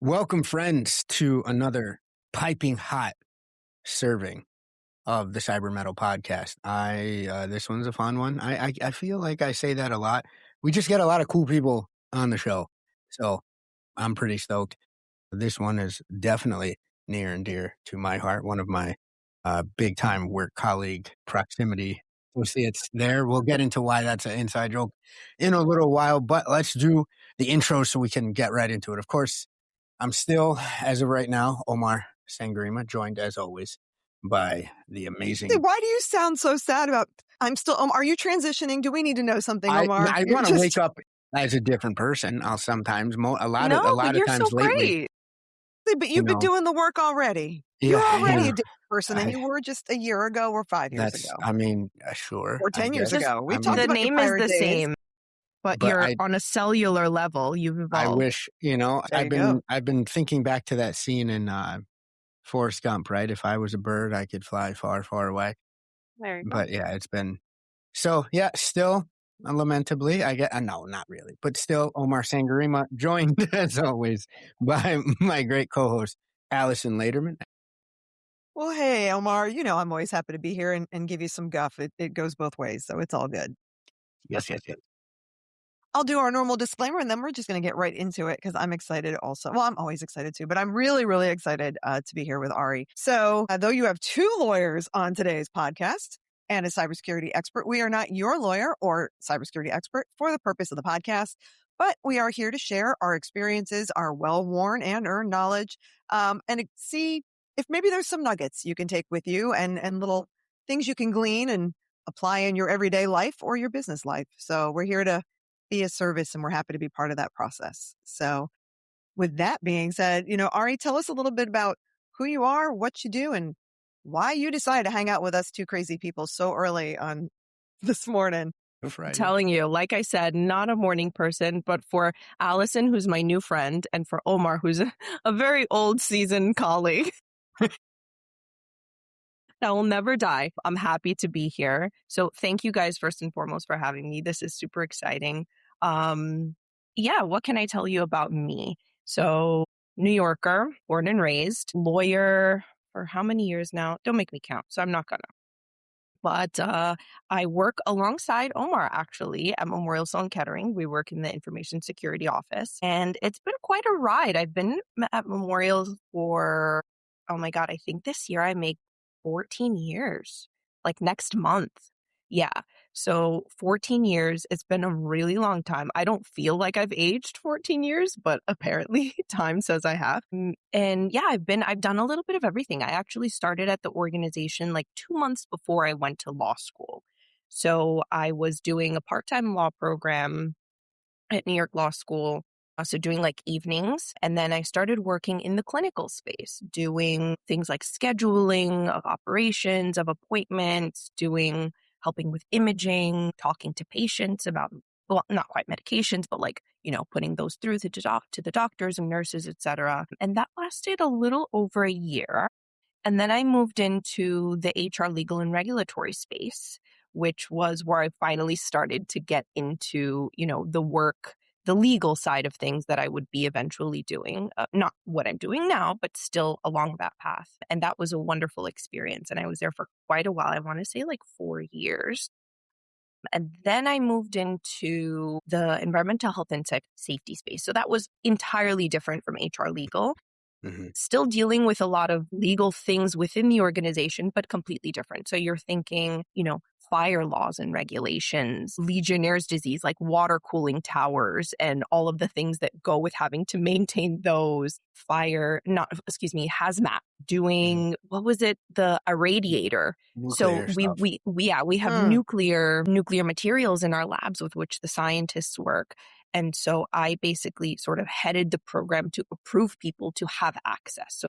Welcome, friends, to another piping hot serving of the Cyber Mettle Podcast. This one's a fun one. I feel like I say that a lot. We just get a lot of cool people on the show, so I'm pretty stoked. This one is definitely near and dear to my heart. One of my big time work colleague proximity associates there. We'll get into why that's an inside joke in a little while, but let's do the intro so we can get right into it. Of course, I'm still, as of right now, Omar Sangurima, joined as always by the amazing. Why do you sound so sad about? I'm still. Are you transitioning? Do we need to know something, Omar? I want to wake up as a different person. I'll sometimes a lot of times so lately. Great. But you've been doing the work already. You're already a different person than you were just a year ago or 5 years ago. I mean, sure. Or 10 years ago. We talked the about name is the days. same, but you're on a cellular level. You've evolved. I wish, I've been thinking back to that scene in Forrest Gump, right? If I was a bird, I could fly far, far away. There you go. But yeah, it's been so. Yeah, still lamentably, I get no, not really, but still, Omar Sangurima, joined as always by my great co-host Alyson Laderman. Well, hey, Omar, I'm always happy to be here and give you some guff. It goes both ways, so it's all good. Yes. I'll do our normal disclaimer, and then we're just going to get right into it because I'm excited also. Well, I'm always excited too, but I'm really, really excited to be here with Ari. So though you have two lawyers on today's podcast and a cybersecurity expert, we are not your lawyer or cybersecurity expert for the purpose of the podcast, but we are here to share our experiences, our well-worn and earned knowledge, and see if maybe there's some nuggets you can take with you and little things you can glean and apply in your everyday life or your business life. So we're here to be a service, and we're happy to be part of that process. So with that being said, Ari, tell us a little bit about who you are, what you do, and why you decided to hang out with us two crazy people so early on this morning. I'm telling you, like I said, not a morning person, but for Alyson, who's my new friend, and for Omar, who's a very old seasoned colleague. That will never die. I'm happy to be here. So thank you guys first and foremost for having me. This is super exciting. What can I tell you about me? So New Yorker, born and raised, lawyer for how many years now? Don't make me count. So I'm not gonna. But I work alongside Omar, actually, at Memorial Sloan Kettering. We work in the information security office. And it's been quite a ride. I've been at Memorial for, oh my God, I think this year I make 14 years, like next month. Yeah. So 14 years, it's been a really long time. I don't feel like I've aged 14 years, but apparently time says I have. And yeah, I've done a little bit of everything. I actually started at the organization like 2 months before I went to law school. So I was doing a part-time law program at New York Law School. So doing like evenings. And then I started working in the clinical space, doing things like scheduling of operations, of appointments, helping with imaging, talking to patients about, well, not quite medications, but like, putting those through to the doctors and nurses, etc. And that lasted a little over a year. And then I moved into the HR legal and regulatory space, which was where I finally started to get into, the work, the legal side of things that I would be eventually doing, not what I'm doing now, but still along that path. And that was a wonderful experience. And I was there for quite a while. I want to say like 4 years. And then I moved into the environmental health and safety space. So that was entirely different from HR legal. Mm-hmm. Still dealing with a lot of legal things within the organization, but completely different. So you're thinking, fire laws and regulations, Legionnaire's disease, like water cooling towers and all of the things that go with having to maintain those, hazmat, doing, what was it? The irradiator. Nuclear so we have nuclear materials in our labs with which the scientists work. And so I basically sort of headed the program to approve people to have access. So,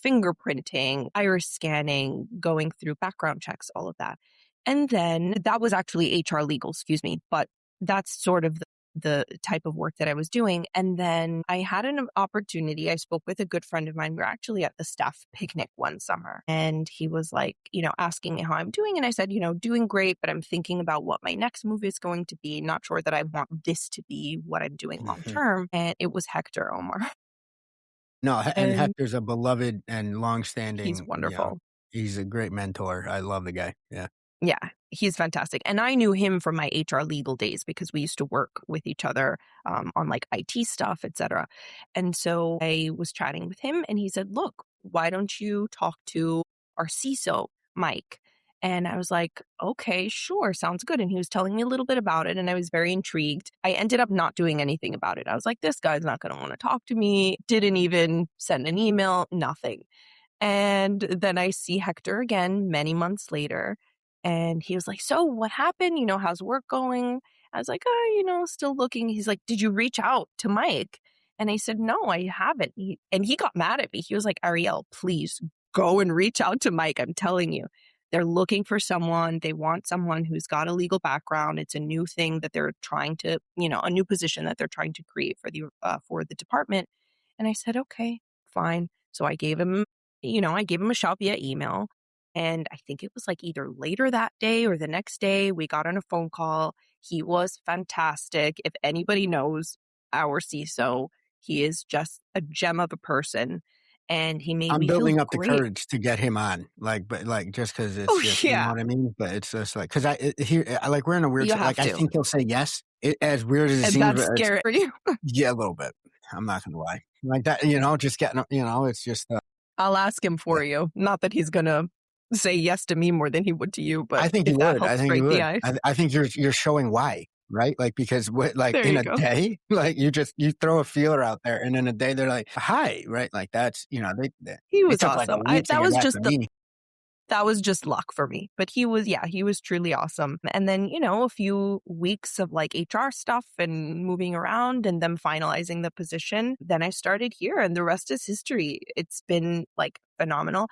fingerprinting, iris scanning, going through background checks, all of that. And then that was actually HR legal, but that's sort of the type of work that I was doing. And then I had an opportunity. I spoke with a good friend of mine. We were actually at the staff picnic one summer, and he was like, asking me how I'm doing. And I said, doing great, but I'm thinking about what my next move is going to be. Not sure that I want this to be what I'm doing long term. And it was Hector, Omar. No, and And Hector's a beloved and he's longstanding, wonderful. he's a great mentor. I love the guy. Yeah. Yeah, he's fantastic. And I knew him from my HR legal days because we used to work with each other on like IT stuff, etc. And so I was chatting with him and he said, look, why don't you talk to our CISO, Mike? And I was like, okay, sure, sounds good. And he was telling me a little bit about it and I was very intrigued. I ended up not doing anything about it. I was like, this guy's not going to want to talk to me. Didn't even send an email, nothing. And then I see Hector again many months later. And he was like, so what happened? How's work going? I was like, still looking. He's like, did you reach out to Mike? And I said, no, I haven't. And he got mad at me. He was like, Arielle, please go and reach out to Mike. I'm telling you, they're looking for someone. They want someone who's got a legal background. It's a new thing that they're trying to, a new position that they're trying to create for the department. And I said, okay, fine. So I gave him a shout via email. And I think it was like either later that day or the next day, we got on a phone call. He was fantastic. If anybody knows our CISO, he is just a gem of a person. And he made I'm me feel building up the great. courage to get him on, but just because it's Oh, just, you know yeah. what I mean? But it's just like, because we're in a weird, You have I to. think he'll say yes. As weird as it And seems, that's scary for you. yeah, a little bit. I'm not going to lie. Like that, just getting, it's just, I'll ask him for you. Not that he's going to say yes to me more than he would to you, but I think he if that would. I helps think he break the would. ice. I think you're showing why, right? Like, because There in you a go. day, like you throw a feeler out there, and in a day they're like, hi, right? Like that's, He they was took like a awesome. week to get back to me. That was just luck for me. But he was truly awesome. And then, a few weeks of like HR stuff and moving around and them finalizing the position. Then I started here and the rest is history. It's been like phenomenal.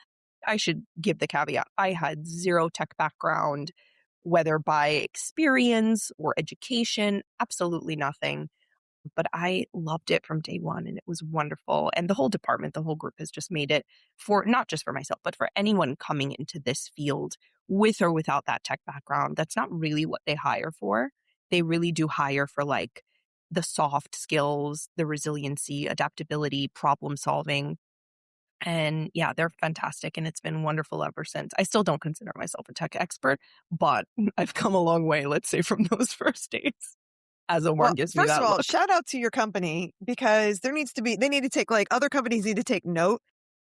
I should give the caveat. I had zero tech background, whether by experience or education, absolutely nothing. But I loved it from day one and it was wonderful. And the whole department, the whole group has just made it for not just for myself, but for anyone coming into this field with or without that tech background. That's not really what they hire for. They really do hire for like the soft skills, the resiliency, adaptability, problem solving. And yeah, they're fantastic. And it's been wonderful ever since. I still don't consider myself a tech expert, but I've come a long way, let's say, from those first days. As Omar gives me first that of all, look. shout out to your company because they need to take other companies need to take note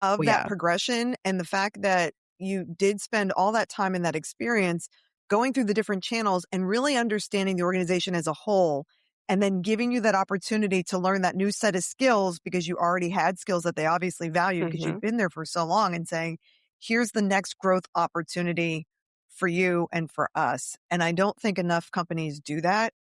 of that progression and the fact that you did spend all that time and that experience going through the different channels and really understanding the organization as a whole and then giving you that opportunity to learn that new set of skills because you already had skills that they obviously valued because you'd been there for so long and saying, here's the next growth opportunity for you and for us. And I don't think enough companies do that.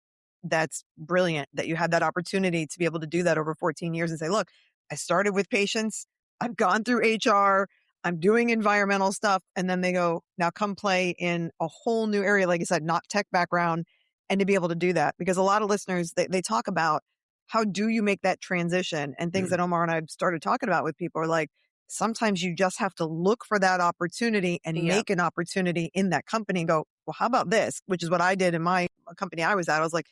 That's brilliant that you had that opportunity to be able to do that over 14 years and say, look, I started with patients. I've gone through HR. I'm doing environmental stuff. And then they go, now come play in a whole new area. Like I said, not tech background. And to be able to do that, because a lot of listeners, they talk about how do you make that transition and things that Omar and I started talking about with people are like, sometimes you just have to look for that opportunity and make an opportunity in that company and go, well, how about this? Which is what I did in my company I was at. I was like,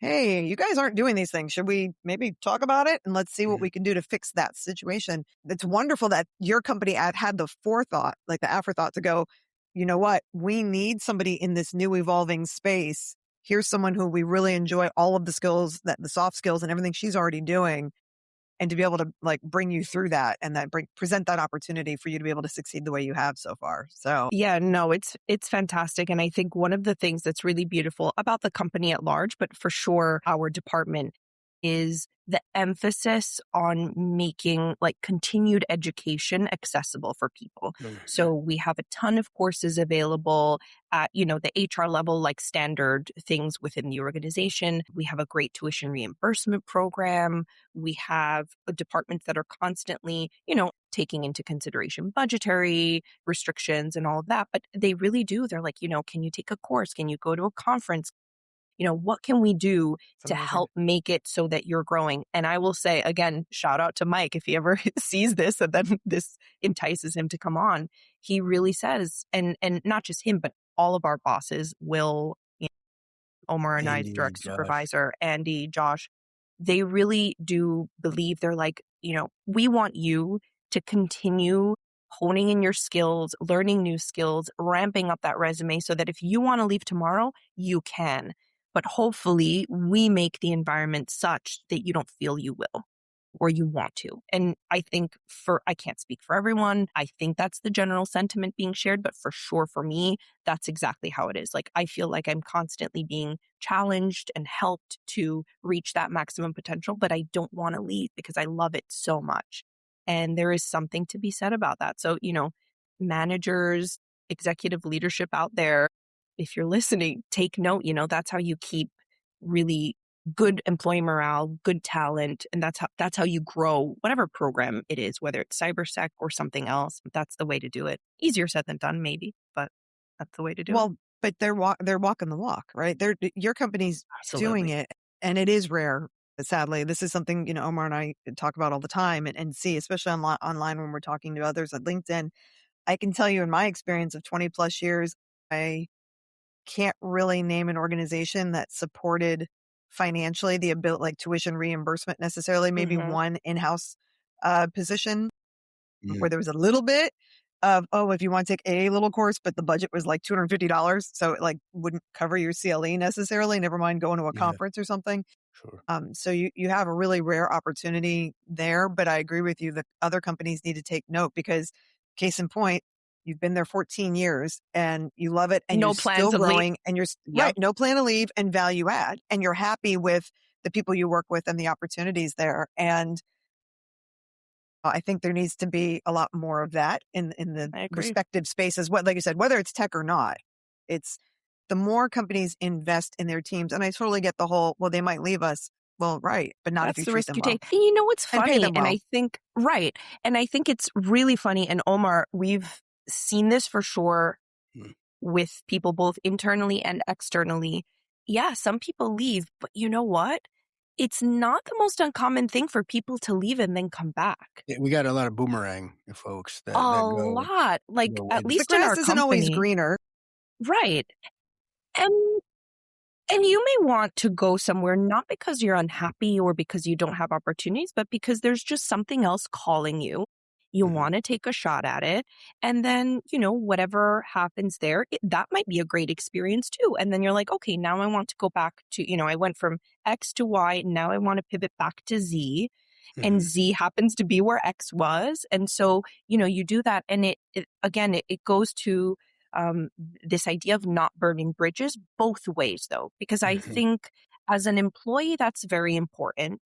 hey, you guys aren't doing these things. Should we maybe talk about it? And let's see what we can do to fix that situation. It's wonderful that your company had the forethought, like the afterthought to go, you know what? We need somebody in this new evolving space. Here's someone who we really enjoy all of the skills, the soft skills and everything she's already doing. And to be able to bring you through that and present that opportunity for you to be able to succeed the way you have so far. So yeah, no, it's fantastic. And I think one of the things that's really beautiful about the company at large, but for sure our department, is the emphasis on making continued education accessible for people. So we have a ton of courses available at, the HR level, like standard things within the organization. We have a great tuition reimbursement program. We have departments that are constantly, taking into consideration budgetary restrictions and all of that. But they really do. They're like, can you take a course? Can you go to a conference? What can we do to help make it so that you're growing? And I will say, again, shout out to Mike if he ever sees this and then this entices him to come on. He really says, and not just him, but all of our bosses will, Omar and I's Andy, direct Josh. supervisor, Andy, Josh, they really do believe, they're like, we want you to continue honing in your skills, learning new skills, ramping up that resume so that if you want to leave tomorrow, you can. But hopefully we make the environment such that you don't feel you will or you want to. And I think I can't speak for everyone. I think that's the general sentiment being shared, but for sure for me, that's exactly how it is. Like, I feel like I'm constantly being challenged and helped to reach that maximum potential, but I don't want to leave because I love it so much. And there is something to be said about that. So, managers, executive leadership out there, if you're listening, take note, that's how you keep really good employee morale, good talent, and that's how you grow whatever program it is, whether it's cybersec or something else. That's the way to do it. Easier said than done, maybe, but that's the way to do it. Well, but they're walking the walk, right? Your company's doing Absolutely. it, and it is rare. Sadly, this is something Omar and I talk about all the time, and see, especially online when we're talking to others at LinkedIn. I can tell you, in my experience of 20 plus years, I can't really name an organization that supported financially the ability, like tuition reimbursement necessarily. Maybe one in-house position where there was a little bit of, if you want to take a little course, but the budget was like $250. So it like wouldn't cover your CLE necessarily, never mind going to a conference or something. Sure. So you have a really rare opportunity there, but I agree with you that other companies need to take note because case in point, you've been there 14 years and you love it and No you're plans still of leave. growing and you're right. No plan to leave and value add, and you're happy with the people you work with and the opportunities there. And I think there needs to be a lot more of that in the respective spaces. Like you said, whether it's tech or not, it's the more companies invest in their teams. And I totally get the whole, well, they might leave us. Well, right. But not if you treat them well. Take. And you know what's And pay funny? them well. And I think, right. And I think it's really funny. And Omar, we've seen this for sure with people both internally and externally. Yeah, some people leave, but you know what? It's not the most uncommon thing for people to leave and then come back. Yeah, we got a lot of boomerang folks that A go. lot. Like, at least the in our grass isn't company. always greener. Right. And you may want to go somewhere not because you're unhappy or because you don't have opportunities, but because there's just something else calling you. You want to take a shot at it. And then, whatever happens there, that might be a great experience too. And then you're like, okay, now I want to go back to, I went from X to Y. Now I want to pivot back to Z. And Z happens to be where X was. And so, you do that. And it goes to this idea of not burning bridges both ways, though, because I think as an employee, that's very important.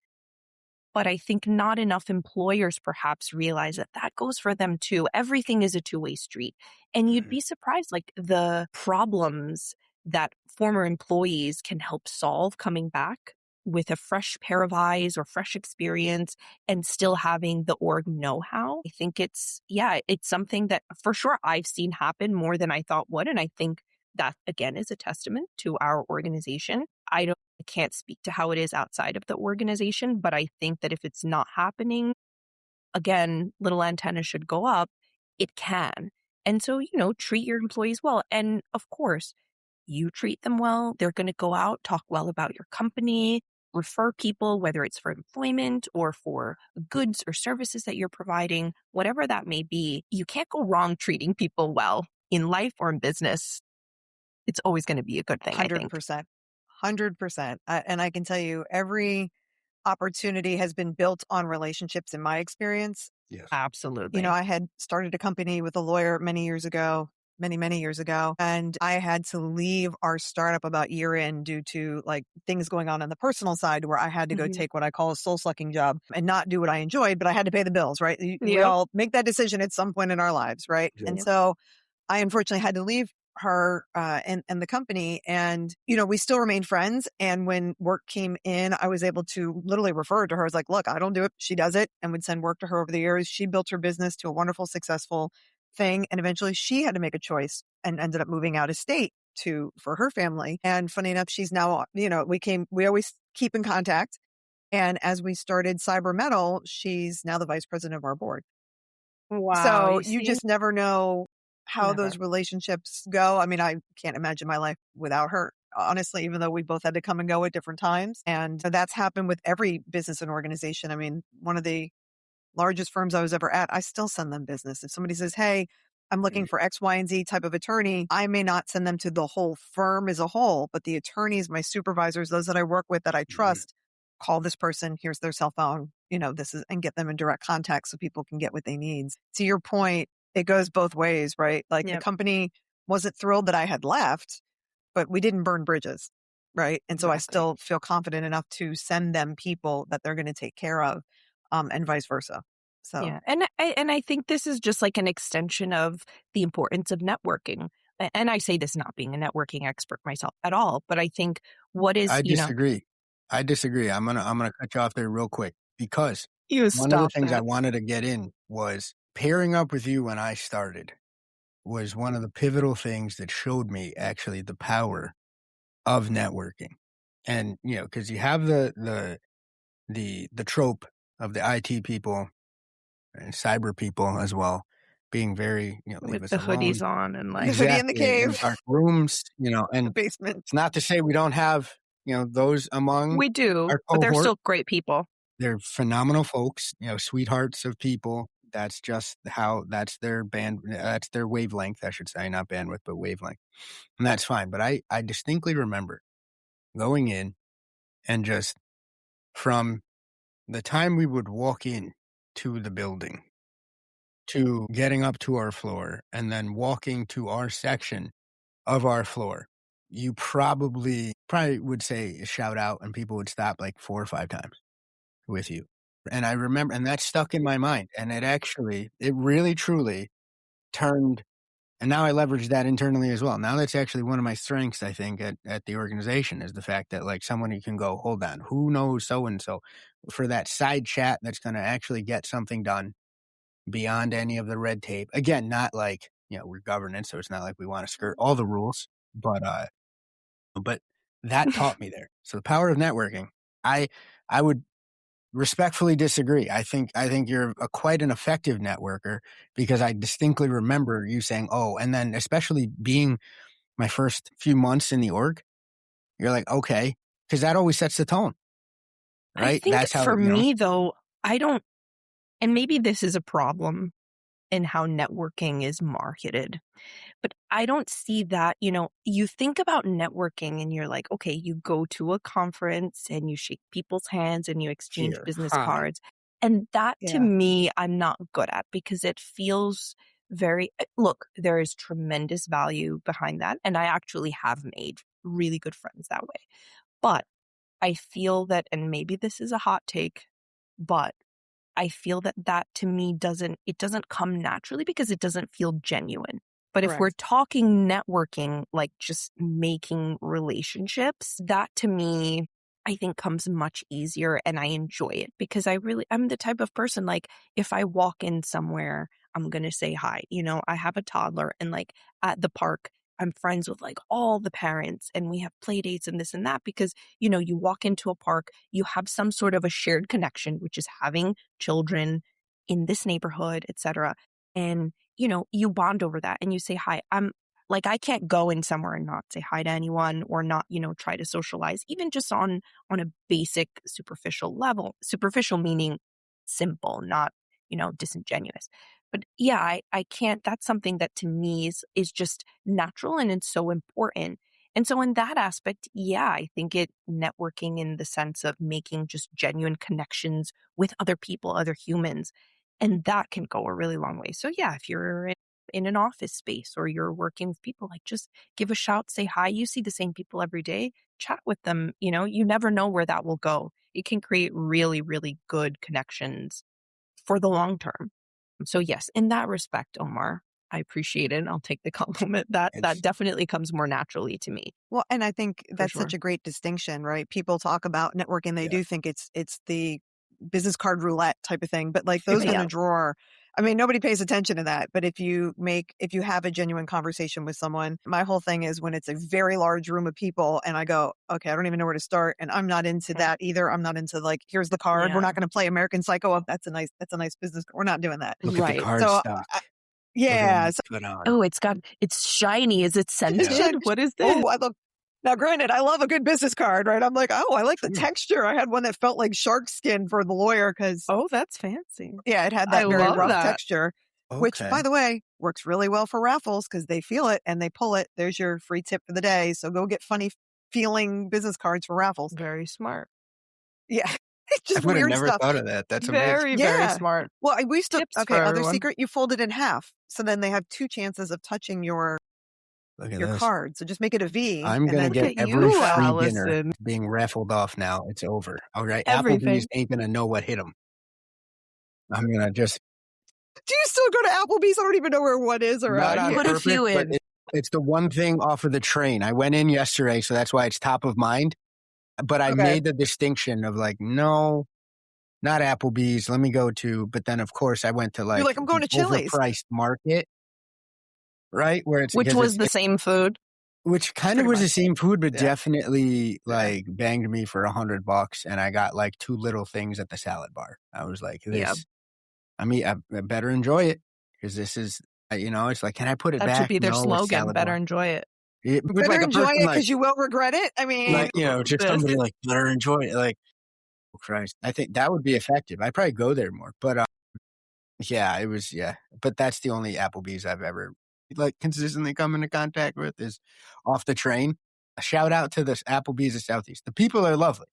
But I think not enough employers perhaps realize that goes for them too. Everything is a two-way street. And you'd be surprised, like the problems that former employees can help solve coming back with a fresh pair of eyes or fresh experience and still having the org know-how. I think it's something that for sure I've seen happen more than I thought would. And I think that, again, is a testament to our organization. I can't speak to how it is outside of the organization, but I think that if it's not happening, again, little antenna should go up. It can. And so, treat your employees well. And of course, you treat them well. They're going to go out, talk well about your company, refer people, whether it's for employment or for goods or services that you're providing, whatever that may be. You can't go wrong treating people well in life or in business. It's always going to be a good thing, 100%. 100%. And I can tell you, every opportunity has been built on relationships in my experience. Yes. Absolutely. I had started a company with a lawyer many years ago, and I had to leave our startup about year in due to like things going on the personal side where I had to go take what I call a soul sucking job and not do what I enjoyed, but I had to pay the bills, right? We all make that decision at some point in our lives, right? Yep. And so I unfortunately had to leave her and the company, and we still remained friends. And when work came in, I was able to literally refer to her as like, look, I don't do it, she does it, and would send work to her over the years. She built her business to a wonderful, successful thing, and eventually she had to make a choice and ended up moving out of state for her family. And funny enough, she's now we always keep in contact, and as we started Cyber Mettle, she's now the vice president of our board. Wow. So you just never know how those relationships go. I mean, I can't imagine my life without her. honestly, even though we both had to come and go at different times. And that's happened with every business and organization. I mean, one of the largest firms I was ever at, I still send them business. If somebody says, hey, I'm looking for X, Y, and Z type of attorney, I may not send them to the whole firm as a whole, but the attorneys, my supervisors, those that I work with that I trust, call this person, here's their cell phone, and get them in direct contact so people can get what they need. To your point, it goes both ways, right? Like the company wasn't thrilled that I had left, but we didn't burn bridges, right? And so I still feel confident enough to send them people that they're going to take care of, and vice versa. So yeah, and I think this is just like an extension of the importance of networking. And I say this not being a networking expert myself at all, but I think what is I disagree. I'm gonna cut you off there real quick because one of the things I wanted to get in was pairing up with you when I started was one of the pivotal things that showed me actually the power of networking. And because you have the trope of the IT people and cyber people as well being very leave with us the alone. hoodies on and like the hoodie in the cave, in dark rooms, and the basement. it's not to say we don't have those among we do, our but they're cohort. still great people. They're phenomenal folks, sweethearts of people. That's just that's their that's their wavelength, I should say, not bandwidth, but wavelength. And that's fine. But I distinctly remember going in and just from the time we would walk in to the building to getting up to our floor and then walking to our section of our floor, you probably would say a shout out and people would stop like 4 or 5 times with you. And I remember, and that stuck in my mind. And it really truly turned. And now I leverage that internally as well. Now that's actually one of my strengths, I think, at the organization is the fact that like someone you can go, hold on, who knows so-and-so for that side chat that's going to actually get something done beyond any of the red tape. Again, not like, we're governance, so it's not like we want to skirt all the rules, but that taught me there. So the power of networking, I would respectfully disagree. I think you're quite an effective networker because I distinctly remember you saying, oh, and then especially being my first few months in the org, you're like, okay, because that always sets the tone, right? I think that's how for me though, I don't, and maybe this is a problem in how networking is marketed, but I don't see that, you think about networking and you're like, okay, you go to a conference and you shake people's hands and you exchange business cards. And that to me, I'm not good at because it feels look, there is tremendous value behind that. And I actually have made really good friends that way. But I feel that, and maybe this is a hot take, but I feel that to me doesn't come naturally because it doesn't feel genuine. But if we're talking networking, like just making relationships, that to me, I think comes much easier and I enjoy it because I'm the type of person, like if I walk in somewhere, I'm going to say hi. I have a toddler and like at the park, I'm friends with like all the parents and we have play dates and this and that because, you walk into a park, you have some sort of a shared connection, which is having children in this neighborhood, etc. And, you bond over that and you say hi. I can't go in somewhere and not say hi to anyone or not, try to socialize, even just on a basic superficial level. Superficial meaning simple, not, disingenuous. But yeah, I can't, that's something that to me is just natural and it's so important. And so in that aspect, yeah, I think networking in the sense of making just genuine connections with other people, other humans, and that can go a really long way. So yeah, if you're in an office space or you're working with people, like just give a shout, say hi. You see the same people every day, chat with them. You never know where that will go. It can create really, really good connections for the long term. So yes, in that respect, Omar, I appreciate it. I'll take the compliment. That definitely comes more naturally to me. Well, and I think that's such a great distinction, right? People talk about networking. They do think it's the business card roulette type of thing, but like those in a drawer, I mean, nobody pays attention to that. But if you have a genuine conversation with someone, my whole thing is when it's a very large room of people and I go, okay, I don't even know where to start. And I'm not into that either. I'm not into like, here's the card. Yeah. We're not going to play American Psycho. That's a nice business card. We're not doing that. Look at the card stock. Yeah. Oh, it's shiny. Is it scented? What is this? Oh, Now, granted, I love a good business card, right? I'm like, oh, I like the texture. I had one that felt like shark skin for the lawyer because, Oh, that's fancy. yeah, it had I that very love rough that. texture, which, Okay. by the way, works really well for raffles because they feel it and they pull it. There's your free tip for the day. So go get funny feeling business cards for raffles. Very smart. Yeah. It's I just would have weird never stuff. thought of that. That's amazing. Very, very Yeah. smart. Well, we used to, Tips okay, for other everyone. secret, you fold it in half. So then they have 2 chances of touching your Look at your this. card. So just make it a V. I'm and going to then Look get at every you, free dinner Alyson. being raffled off now. It's over. All right. Everything. Applebee's ain't going to know what hit them. I'm going to just. Do you still go to Applebee's? I don't even know where one is Not around on here. Put a purpose, few but in. it's the one thing off of the train. I went in yesterday, so that's why it's top of mind. But I Okay. made the distinction of like, no, not Applebee's. Let me go to. But then, of course, I went to You're like, I'm going the to Chili's. overpriced market, right? Where it's Which because was it's the same food. which kind Pretty of was the much. same food, but Yeah. definitely like banged me for $100, and I got like 2 little things at the salad bar. I was like, this. Yeah. I mean, I better enjoy it because this is, it's like, can I put it That back? should be their No, it's slogan. salad Better bar. enjoy it. It was Better like a enjoy person it like, because you will regret it. I mean, just this. somebody like, better enjoy it. Like, oh Christ, I think that would be effective. I'd probably go there more, but yeah, it was, yeah. But that's the only Applebee's I've ever like consistently come into contact with is off the train. A shout out to this Applebee's of Southeast. The people are lovely.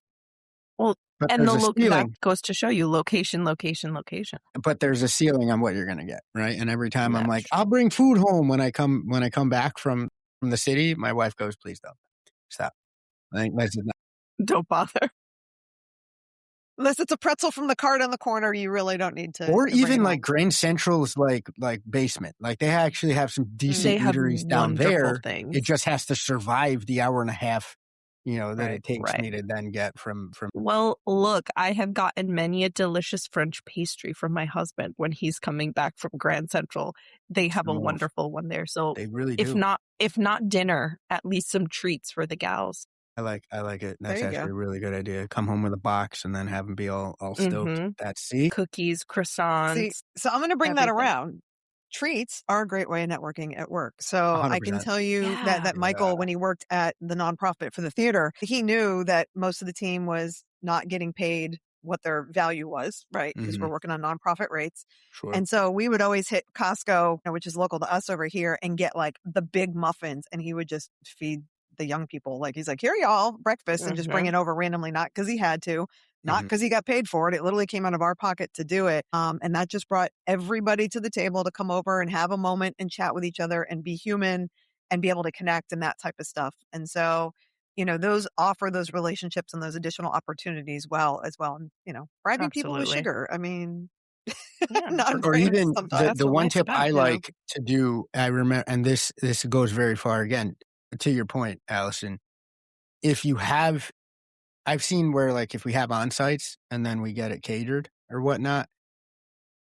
Well, But and there's a that ceiling. goes to show you location, location, location. But there's a ceiling on what you're gonna get, right? And every time I'm That's like, true. I'll bring food home when I come back from the city. My wife goes, please don't stop. I think that's not. Don't bother. unless it's a pretzel from the cart on the corner, you really don't need to. Or to bring even it like home. Grand Central's like basement. Like they actually have some decent They have eateries down wonderful there. things. It just has to survive the hour and a half, that Right, it takes right. me to then get from. Well, look, I have gotten many a delicious French pastry from my husband when he's coming back from Grand Central. They have a Oof. wonderful one there. So They really do. if not dinner, at least some treats for the gals. I like it. There That's you actually go. a really good idea. Come home with a box and then have them be all stoked. Mhm. That's see. Cookies, croissants. See, so I'm going to bring that everything. around. Treats are a great way of networking at work. So I can 100%. tell you Yeah. that Michael, when he worked at the nonprofit for the theater, he knew that most of the team was not getting paid what their value was, right? Because we're working on nonprofit rates. Sure. And so we would always hit Costco, which is local to us over here, and get like the big muffins. And he would just feed the young people. Like he's like, here y'all, breakfast, and just bring it over randomly, not because he had to, not because he got paid for it. It literally came out of our pocket to do it. And that just brought everybody to the table to come over and have a moment and chat with each other and be human and be able to connect and that type of stuff. And so, those offer those relationships and those additional opportunities as well. And, bribing people with Absolutely. sugar. I mean, Yeah. not Or even sometimes. the what one life's tip about, I you know. like to do, I remember, and this goes very far again, to your point, Alyson. If you have, I've seen where like if we have on-sites and then we get it catered or whatnot,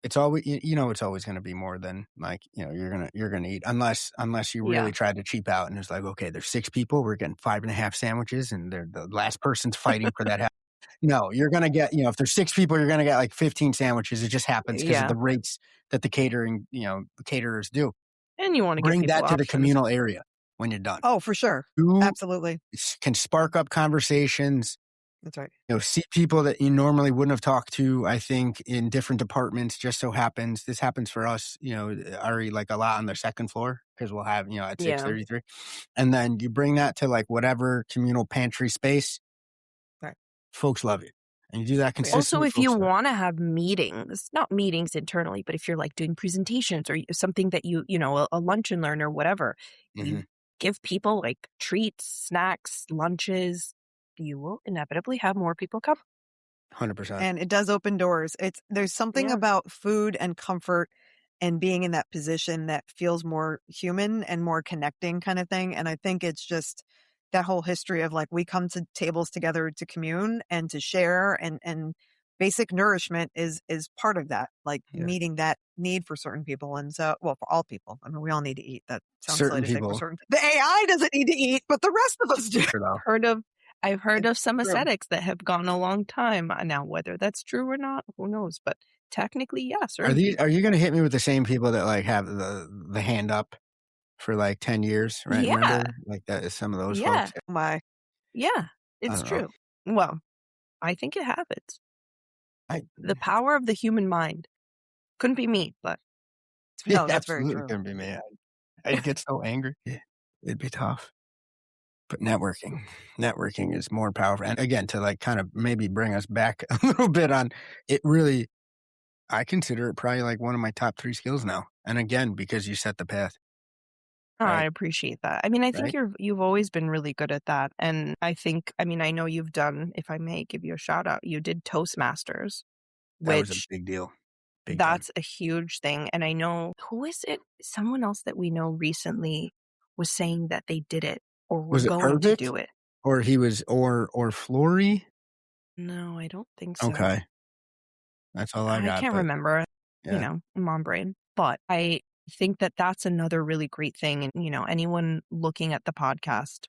it's always, it's always going to be more than like, you're going to eat unless you really try to cheap out and it's like, okay, there's 6 people, we're getting 5.5 sandwiches and they're the last person's fighting for that. No, you're going to get, if there's 6 people, you're going to get like 15 sandwiches. It just happens because of the rates that the catering, the caterers do. And you want to Bring give that people to the options. communal area when you're done. Oh, for sure. You Absolutely. can spark up conversations. That's right. See people that you normally wouldn't have talked to, I think, in different departments. Just so happens, this happens for us, Ari, like a lot on the second floor because we'll have, at 6:33. And then you bring that to like whatever communal pantry space. Right. Folks love it. And you do that consistently. Also, if you want to have meetings, not meetings internally, but if you're like doing presentations or something that a lunch and learn or whatever, you give people like treats, snacks, lunches, you will inevitably have more people come. 100%. And it does open doors. There's something about food and comfort and being in that position that feels more human and more connecting kind of thing. And I think it's just that whole history of like, we come to tables together to commune and to share and basic nourishment is part of that, like meeting that need for certain people. And so, well, for all people, I mean, we all need to eat. That sounds certain silly to say people. for certain. The AI doesn't need to eat, but the rest of us do. I've heard of some true. ascetics that have gone a long time. Now, whether that's true or not, who knows? But technically, yes. Are you going to hit me with the same people that like have the hand up for like 10 years, right? Yeah. Remember? Like that is some of those Yeah. folks. My, Yeah. I It's don't know. true. Well, I think it happens. I The power of the human mind. Couldn't be me, but no, it that's very absolutely true. couldn't be me. I'd get so angry. It'd be tough. But networking is more powerful. And again, to like kind of maybe bring us back a little bit on it, really, I consider it probably like one of my top 3 skills now. And again, because you set the path, I right? appreciate that. I mean, I think Right? you've always been really good at that. And I think, I mean, I know you've done, if I may give you a shout out, you did Toastmasters, That was a which big deal. Big time. that's a huge thing. And I know, who is it? Someone else that we know recently was saying that they did it or were Was it going to perfect? do it. Or he was or Flory? No, I don't think so. Okay. That's all I I got. can't But remember, yeah, mom brain. But I think that that's another really great thing. And, anyone looking at the podcast,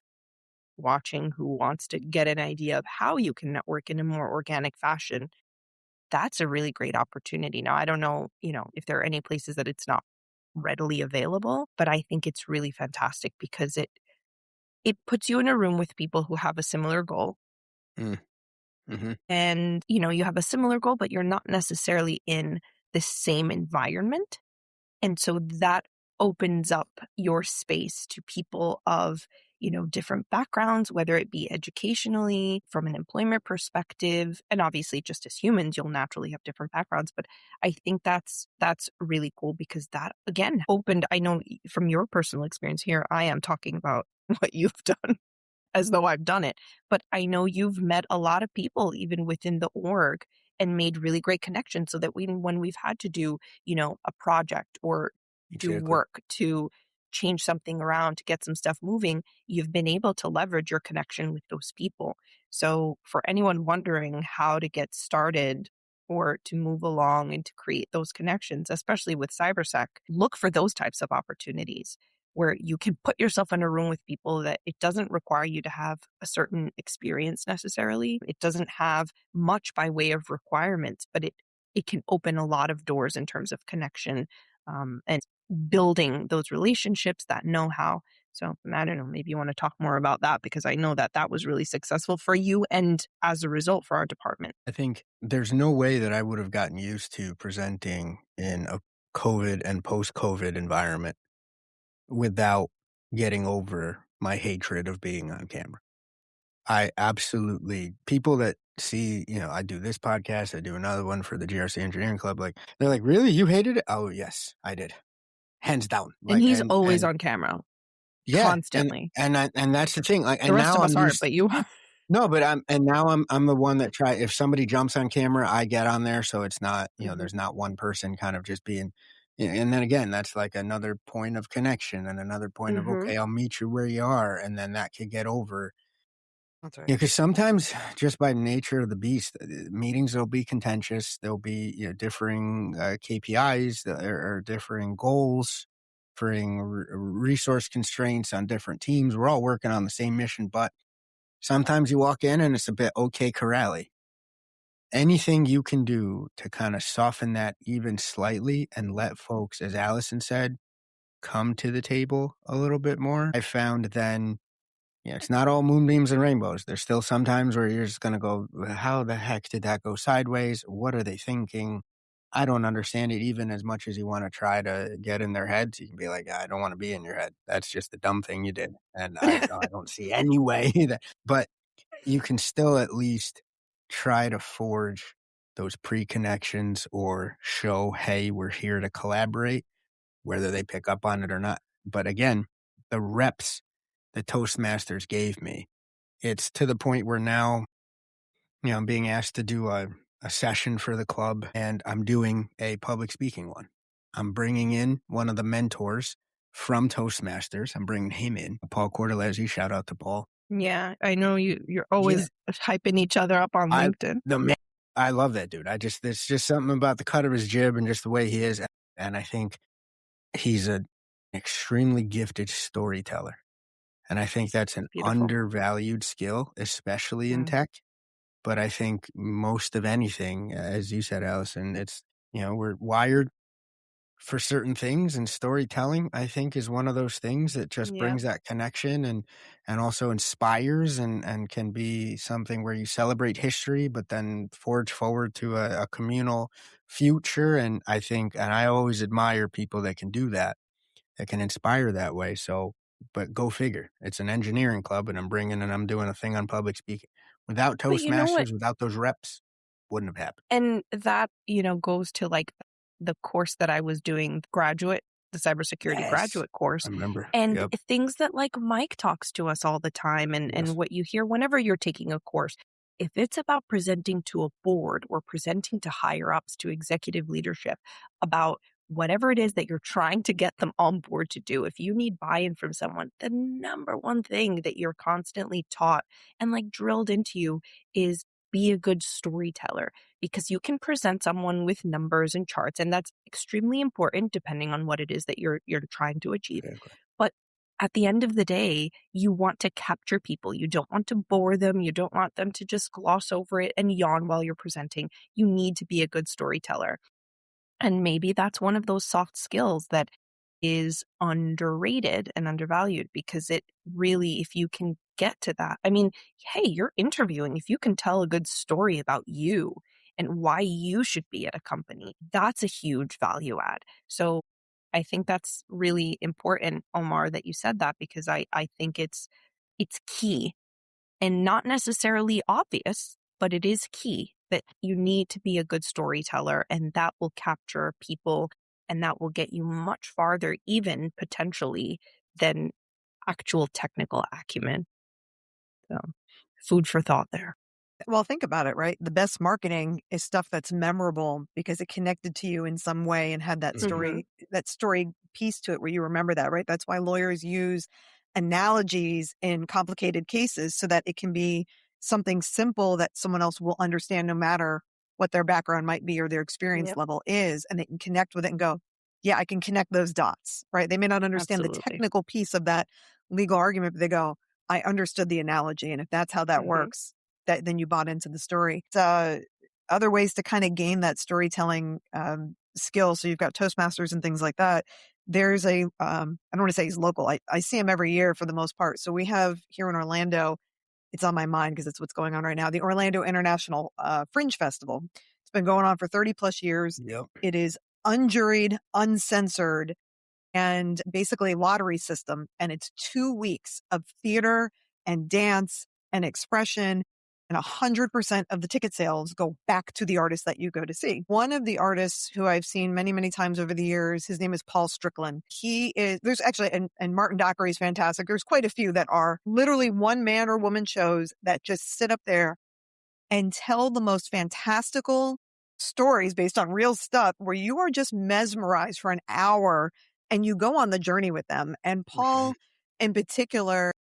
watching who wants to get an idea of how you can network in a more organic fashion, that's a really great opportunity. Now, I don't know, if there are any places that it's not readily available, but I think it's really fantastic because it puts you in a room with people who have a similar goal. mm, hmm And, you have a similar goal, but you're not necessarily in the same environment. And so that opens up your space to people of, different backgrounds, whether it be educationally, from an employment perspective, and obviously just as humans, you'll naturally have different backgrounds. But I think that's really cool because that again opened, I know from your personal experience here, I am talking about what you've done as though I've done it. But I know you've met a lot of people even within the org and made really great connections so that when we've had to do, a project or do exactly. work to change something around to get some stuff moving, you've been able to leverage your connection with those people. So for anyone wondering how to get started or to move along and to create those connections, especially with cybersec, look for those types of opportunities where you can put yourself in a room with people that it doesn't require you to have a certain experience necessarily. It doesn't have much by way of requirements, but it can open a lot of doors in terms of connection and building those relationships, that know-how. So I don't know, maybe you want to talk more about that because I know that that was really successful for you and as a result for our department. I think there's no way that I would have gotten used to presenting in a COVID and post-COVID environment without getting over my hatred of being on camera. I absolutely, people that see, I do this podcast, I do another one for the GRC Engineering Club. Like, they're like, really? You hated it? Oh, yes, I did. Hands down. And Like, he's always and on camera, yeah. constantly. And that's the thing. Like, The and rest now of us I'm aren't, used. but you are. No, but I'm the one that if somebody jumps on camera, I get on there. So it's not, there's not one person kind of just being, and then again, that's like another point of connection and another point of, Mm-hmm. okay, I'll meet you where you are. And then that could get over. That's right. Yeah, because sometimes just by nature of the beast, meetings will be contentious. There'll be differing KPIs or differing goals, differing resource constraints on different teams. We're all working on the same mission, but sometimes you walk in and it's a bit okay corrally. Anything you can do to kind of soften that even slightly and let folks, as Alyson said, come to the table a little bit more. I found then, it's not all moonbeams and rainbows. There's still some times where you're just going to go, how the heck did that go sideways? What are they thinking? I don't understand it, even as much as you want to try to get in their heads. You can be like, I don't want to be in your head. That's just the dumb thing you did. And I don't see any way that, but you can still at least try to forge those pre-connections or show, hey, we're here to collaborate, whether they pick up on it or not. But again, the reps the Toastmasters gave me, it's to the point where now, I'm being asked to do a session for the club and I'm doing a public speaking one. I'm bringing in one of the mentors from Toastmasters. I'm bringing him in, Paul Cordelesi. Shout out to Paul. Yeah, I know you're Yeah. always hyping each other up on LinkedIn. I love that dude. There's just something about the cut of his jib and just the way he is. And I think he's an extremely gifted storyteller. And I think that's an Beautiful. undervalued skill, especially in tech. But I think most of anything, as you said, Alyson, it's, we're wired for certain things, and storytelling, I think, is one of those things that just Yeah. brings that connection and also inspires and can be something where you celebrate history, but then forge forward to a communal future. And I think, and I always admire people that can do that can inspire that way. So, but go figure. It's an engineering club, and I'm doing a thing on public speaking. Without But you know what? Toastmasters, without those reps, wouldn't have happened. And that, goes to like the course that I was doing, the cybersecurity Yes. graduate course. I remember. And Yep. things that like Mike talks to us all the time and Yes. what you hear whenever you're taking a course. If it's about presenting to a board or presenting to higher ups, to executive leadership about whatever it is that you're trying to get them on board to do, if you need buy-in from someone, the number one thing that you're constantly taught and like drilled into you is be a good storyteller, because you can present someone with numbers and charts, and that's extremely important depending on what it is that you're trying to achieve. Exactly. But at the end of the day, you want to capture people. You don't want to bore them. You don't want them to just gloss over it and yawn while you're presenting. You need to be a good storyteller. And maybe that's one of those soft skills that is underrated and undervalued, because it really, if you can get to that, I mean, hey, you're interviewing. If you can tell a good story about you and why you should be at a company, that's a huge value add. So I think that's really important, Omar, that you said that, because I think it's key and not necessarily obvious, but it is key that you need to be a good storyteller, and that will capture people and that will get you much farther, even potentially, than actual technical acumen. So, food for thought there. Well, think about it, right? The best marketing is stuff that's memorable because it connected to you in some way and had that story piece to it where you remember that, right? That's why lawyers use analogies in complicated cases so that it can be something simple that someone else will understand no matter what their background might be or their experience Yep. level is, and they can connect with it and go, yeah, I can connect those dots, right? They may not understand the Absolutely. technical piece of that legal argument, but they go, I understood the analogy. And if that's how that works, that then you bought into the story. Other ways to kind of gain that storytelling skill. So you've got Toastmasters and things like that. There's I don't want to say he's local. I see him every year for the most part. So we have here in Orlando, it's on my mind because it's what's going on right now, the Orlando International Fringe Festival. It's been going on for 30 plus years. Yep. It is unjuried, uncensored, and basically a lottery system. And it's 2 weeks of theater and dance and expression. And 100% of the ticket sales go back to the artist that you go to see. One of the artists who I've seen many, many times over the years, his name is Paul Strickland. There's actually, and Martin Dockery is fantastic. There's quite a few that are literally one man or woman shows that just sit up there and tell the most fantastical stories based on real stuff where you are just mesmerized for an hour and you go on the journey with them. And Paul in particular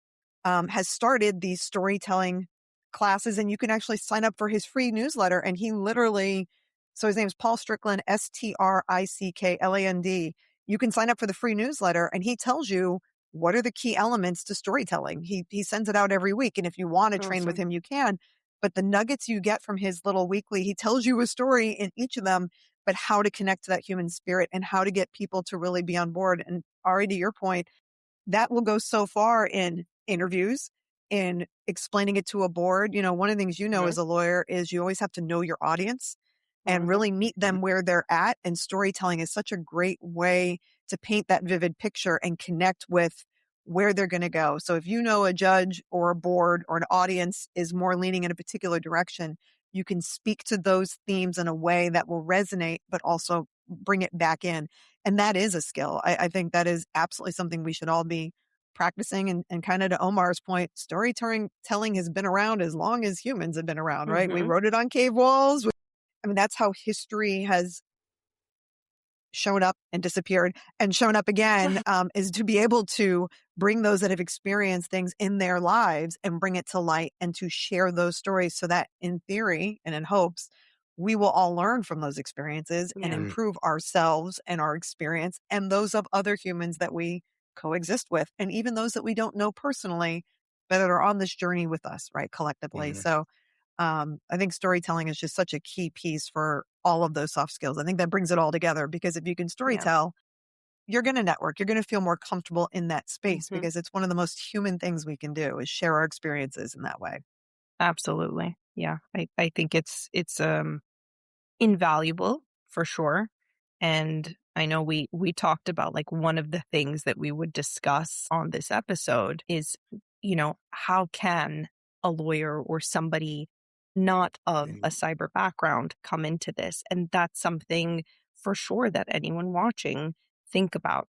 has started these storytelling classes, and you can actually sign up for his free newsletter. And so his name is Paul Strickland, Strickland. You can sign up for the free newsletter and he tells you what are the key elements to storytelling. He sends it out every week. And if you want to train with him, you can. But the nuggets you get from his little weekly, he tells you a story in each of them, but how to connect to that human spirit and how to get people to really be on board. And Ari, to your point, that will go so far in interviews, in explaining it to a board. One of the things as a lawyer is you always have to know your audience and really meet them where they're at. And storytelling is such a great way to paint that vivid picture and connect with where they're going to go. So if a judge or a board or an audience is more leaning in a particular direction, you can speak to those themes in a way that will resonate, but also bring it back in. And that is a skill. I think that is absolutely something we should all be practicing. And kind of to Omar's point, storytelling has been around as long as humans have been around, right? We wrote it on cave walls. That's how history has shown up and disappeared and shown up again, is to be able to bring those that have experienced things in their lives and bring it to light and to share those stories so that in theory and in hopes, we will all learn from those experiences and improve ourselves and our experience and those of other humans that we coexist with, and even those that we don't know personally, but that are on this journey with us, right, collectively. So I think storytelling is just such a key piece for all of those soft skills. I think that brings it all together, because if you can storytell, you're going to network. You're going to feel more comfortable in that space, Mhm. because it's one of the most human things we can do is share our experiences in that way. Absolutely. Yeah. I think it's invaluable for sure. And I know we talked about, like, one of the things that we would discuss on this episode is, how can a lawyer or somebody not of a cyber background come into this? And that's something for sure that anyone watching, think about.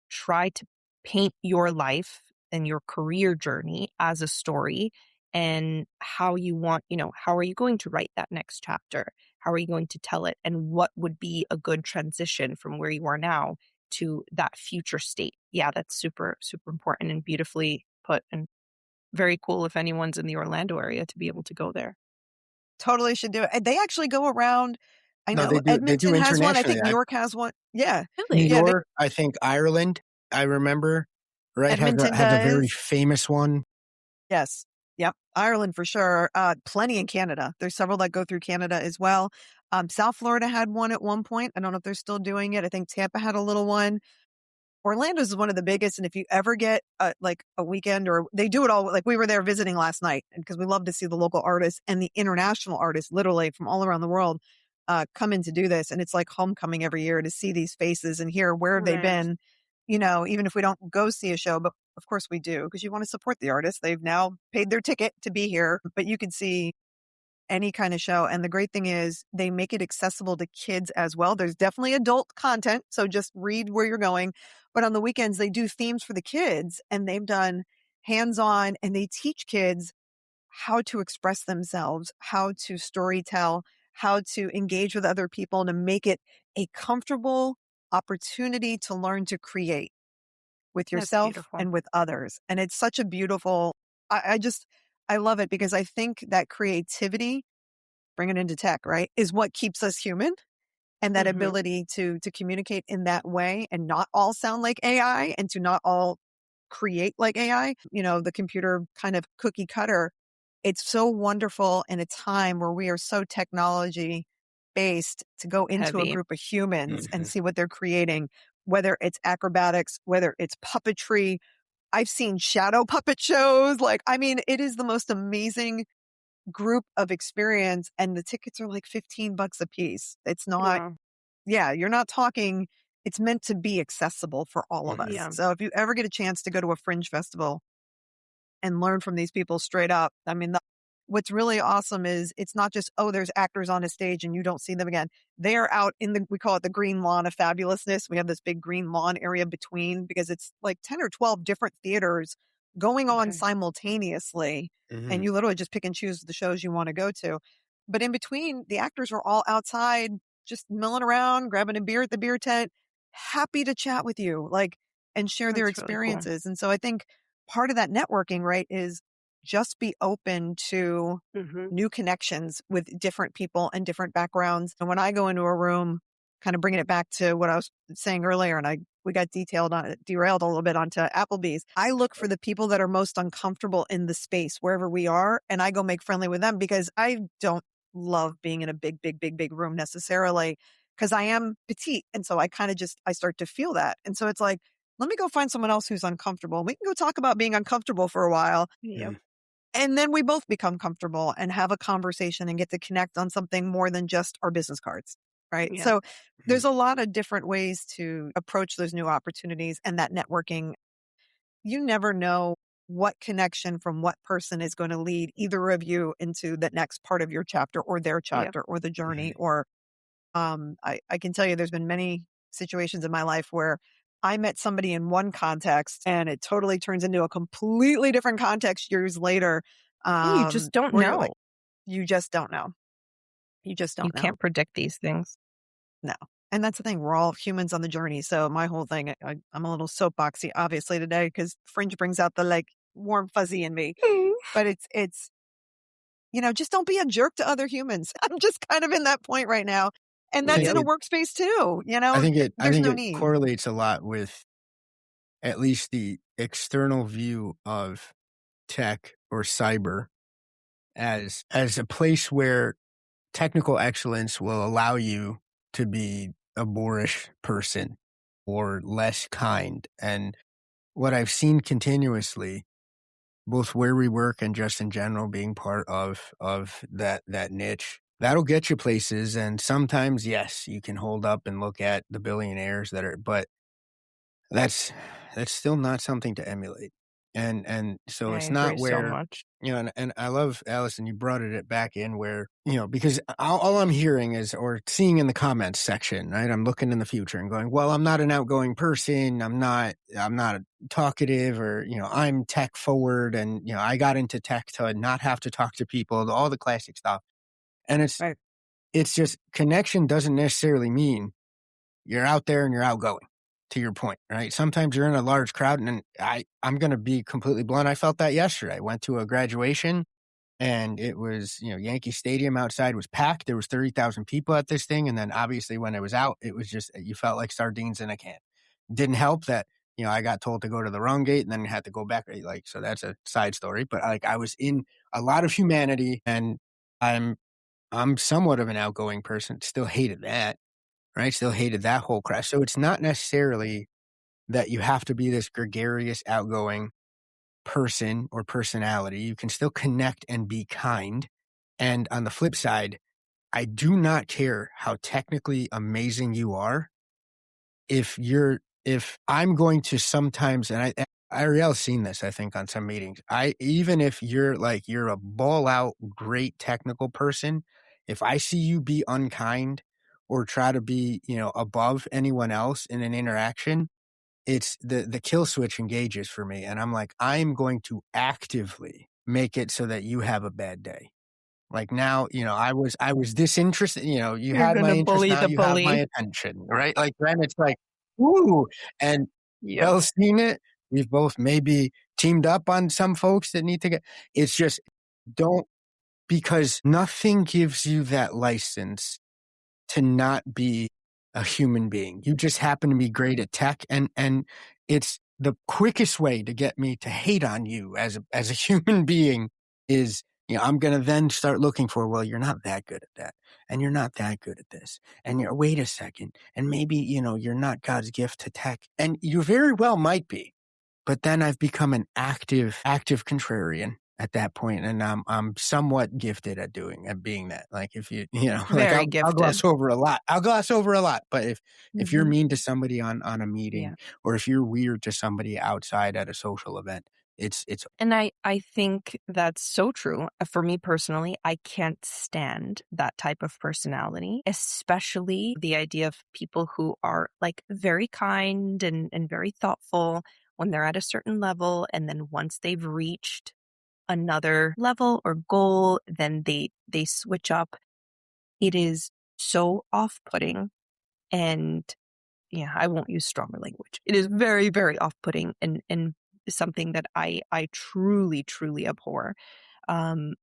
Try to paint your life and your career journey as a story, and how you want, how are you going to write that next chapter? How are you going to tell it? And what would be a good transition from where you are now to that future state? Yeah, that's super, super important and beautifully put, and very cool if anyone's in the Orlando area to be able to go there. Totally should do it. And they actually go around. I No, know they do Edmonton has one. I internationally. think New York has one. Yeah. New Really? Yeah. York, I think Ireland, I remember, right, Edmonton has a very does. famous one. Yes. Yep. Ireland for sure. Plenty in Canada. There's several that go through Canada as well. South Florida had one at one point. I don't know if they're still doing it. I think Tampa had a little one. Orlando is one of the biggest. And if you ever get like a weekend, or they do it all, like we were there visiting last night, because we love to see the local artists and the international artists, literally from all around the world, come in to do this. And it's like homecoming every year to see these faces and hear where have they Right. been, even if we don't go see a show, but of course we do, because you want to support the artists. They've now paid their ticket to be here, but you can see any kind of show. And the great thing is they make it accessible to kids as well. There's definitely adult content, so just read where you're going. But on the weekends, they do themes for the kids, and they've done hands-on, and they teach kids how to express themselves, how to storytell, how to engage with other people, to make it a comfortable opportunity to learn to create with That's yourself beautiful. and with others. And it's such a beautiful, I love it, because I think that creativity, bring it into tech, right, is what keeps us human. And that Mhm. ability to communicate in that way and not all sound like AI, and to not all create like AI, the computer kind of cookie cutter. It's so wonderful in a time where we are so technology based, to go into a Heavy. group of humans and Mhm. see what they're creating, whether it's acrobatics, whether it's puppetry. I've seen shadow puppet shows. Like, I mean, it is the most amazing group of experience, and the tickets are like $15 a piece. It's not, Wow. you're not talking, it's meant to be accessible for all of us. Yeah. So if you ever get a chance to go to a fringe festival and learn from these people straight up, I mean, what's really awesome is it's not just, oh, there's actors on a stage and you don't see them again. They are out in we call it the green lawn of fabulousness. We have this big green lawn area between, because it's like 10 or 12 different theaters going on Okay. simultaneously. And Mhm. you literally just pick and choose the shows you want to go to. But in between, the actors are all outside, just milling around, grabbing a beer at the beer tent, happy to chat with you, like, and share their That's really cool. experiences. And so I think part of that networking, right, is just be open to Mhm. new connections with different people and different backgrounds. And when I go into a room, kind of bringing it back to what I was saying earlier, and we got derailed a little bit onto Applebee's. I look for the people that are most uncomfortable in the space wherever we are, and I go make friendly with them, because I don't love being in a big, big, big, big room necessarily, because I am petite. And so I kind of I start to feel that. And so it's like, let me go find someone else who's uncomfortable. We can go talk about being uncomfortable for a while. Yep. Mhm. And then we both become comfortable and have a conversation and get to connect on something more than just our business cards. Right. Yeah. So there's a lot of different ways to approach those new opportunities and that networking. You never know what connection from what person is going to lead either of you into the next part of your chapter, or their Yep. chapter, or the journey. Mhm. Or I can tell you there's been many situations in my life where I met somebody in one context and it totally turns into a completely different context years later. Yeah, you just don't Where you're like, know. you just don't know. You just You don't know. can't predict these things. No. And that's the thing. We're all humans on the journey. So my whole thing, I'm a little soapboxy, obviously, today, because Fringe brings out the like warm fuzzy in me. But it's just don't be a jerk to other humans. I'm just kind of in that point right now. And I that's think in a it workspace too. I There's think no it need. correlates a lot with at least the external view of tech or cyber as a place where technical excellence will allow you to be a boorish person or less kind. And what I've seen continuously, both where we work and just in general, being part of that niche, that'll get you places. And sometimes, yes, you can hold up and look at the billionaires but that's still not something to emulate. And so I it's agree not so where, much. and I love, Alyson, you brought it back in where, because all I'm hearing is, or seeing in the comments section, right? I'm looking in the future and going, well, I'm not an outgoing person. I'm not talkative, or, I'm tech forward. And, I got into tech to not have to talk to people, all the classic stuff. And Right. it's just, connection doesn't necessarily mean you're out there and you're outgoing, to your point, right? Sometimes you're in a large crowd, and I'm going to be completely blunt. I felt that yesterday. I went to a graduation, and it was, Yankee Stadium outside was packed. There was 30,000 people at this thing. And then obviously when it was out, it was just, you felt like sardines in a can. Didn't help that, I got told to go to the wrong gate and then had to go back. Like, so that's a side story, but like, I was in a lot of humanity, and I'm somewhat of an outgoing person. Still hated that. Right? Still hated that whole crowd. So it's not necessarily that you have to be this gregarious, outgoing person or personality. You can still connect and be kind. And on the flip side, I do not care how technically amazing you are. If I'm going to sometimes, and Arielle's seen this, I think, on some meetings. Even if you're a ball out, great technical person, if I see you be unkind or try to be, above anyone else in an interaction, it's the kill switch engages for me. And I'm like, I'm going to actively make it so that you have a bad day. Like, now, I was disinterested, you You're had my gonna interest, bully now the you have my bully. attention, right? Like, then it's like, ooh, and Yep. well seen it. We've both maybe teamed up on some folks that need to get, it's just, don't, because nothing gives you that license to not be a human being. You just happen to be great at tech, and it's the quickest way to get me to hate on you as a human being is, I'm going to then start looking for, well, you're not that good at that, and you're not that good at this, and wait a second, and maybe, you're not God's gift to tech, and you very well might be, but then I've become an active contrarian at that point, and I'm somewhat gifted at being that. Like, if like, Very I'll gloss gifted. over a lot. But if you're Mhm. mean to somebody on a meeting, Yeah. or if you're weird to somebody outside at a social event, it's And I think that's so true. For me personally, I can't stand that type of personality, especially the idea of people who are like very kind and very thoughtful when they're at a certain level. And then once they've reached another level or goal, then they switch up. It is so off-putting. And yeah, I won't use stronger language. It is very, very off-putting and something that I truly, truly abhor. And